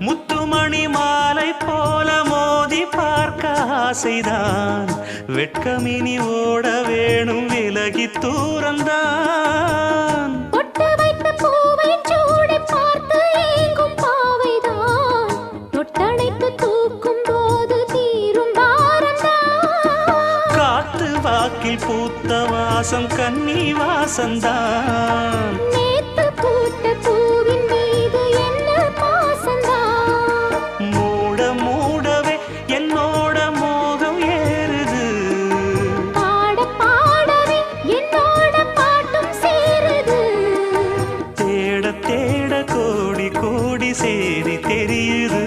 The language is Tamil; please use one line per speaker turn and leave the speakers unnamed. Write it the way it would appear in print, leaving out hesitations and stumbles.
முத்துமணி மாலை போல மோதி பார்க்க ஆசைதான். வெட்கமினி ஓட வேணும் விலகி தூரந்தான்.
பொட்டு வைத்த பூவை சூடி பார்த்து ஏங்கும் பாவைதான். தொட்டணைத்து தூக்கும் போது தீரும் பாரந்தான்.
காத்து வாக்கில் பூத்த வாசம் கன்னி வாசந்தான்.
நேத்து பூத்த பூவின் மீது என்ன பாசந்தான்.
மூட மூடவே என்னோட மோகம் ஏறுது.
பாட பாடவே என்னோட பாட்டும் சேருது.
தேட தேட கோடி கோடி சேரி தெரியுது.